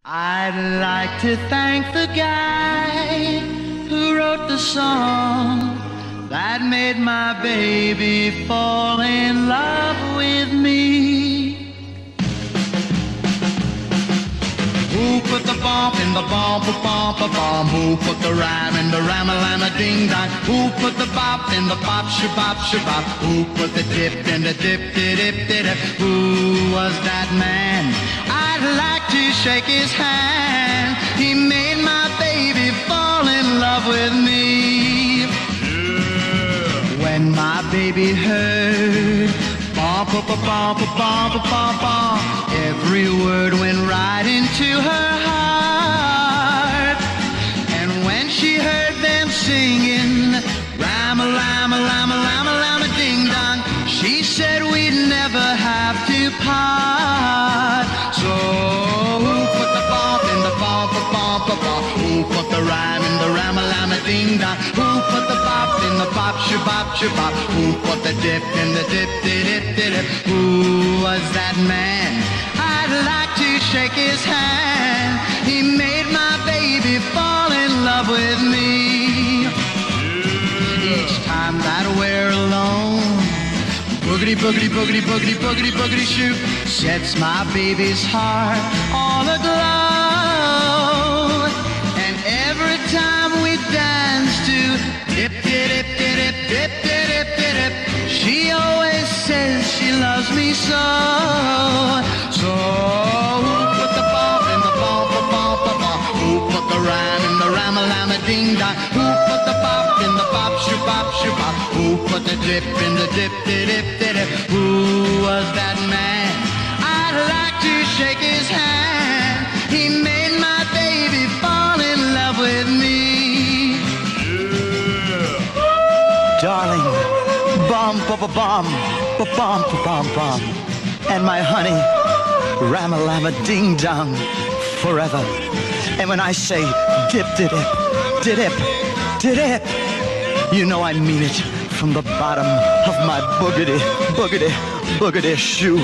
I'd like to thank the guy who wrote the song that made my baby fall in love with me. Who put the bump in the bump, bump, bump? Who put the rhyme in the rhyme-a-lama ding-dong? Who put the bop in the bop, shabop, shabop? Who put the dip in the dip-de-dip-de-dip? Who was that man? I'd like to shake his hand. He made my baby fall in love with me. Yeah. When my baby heard bump, bump, bump, bump, bump, bump, every word went right into her heart. And when she heard them singing Ram-a-lam-a, lam-a-lam-a, lam-a-ding-dong, she said we'd never have to part. So who put the bump in the bump, bump, bump? Who put the rhyme in the ram-a-lam-a-ding-dong? Who put the bop in the bop, shabop, shabop? Who put the dip in the dip-de-dip-de-dip? Who was that man? I'd like to shake his hand. He made my baby fall in love with me. Each time that we're alone, boogity, boogity, boogity, boogity, boogity, boogity shoot sets my baby's heart all aglow. And every time we dance to dip, dip, dip, dip, dip, dip, dip, she always says she loves me so. So who put the bump in the bump, bump, bump? Who put the rhyme in the ram-a-lam-a ding-dong? Who put the bop in the bop, shabop, shabop? Who put the dip in the dip-de-dip-de-dip? Who was that man? I'd like to shake his hand. He made my baby fall in love with me. Yeah. Darling, bum, bum, bum, bum, bum, bum, and my honey, ram-a-lam-a ding-dong, forever. And when I say dip-de-dip, dip, dip, you know I mean it from the bottom of my boogity, boogity, boogity shoe.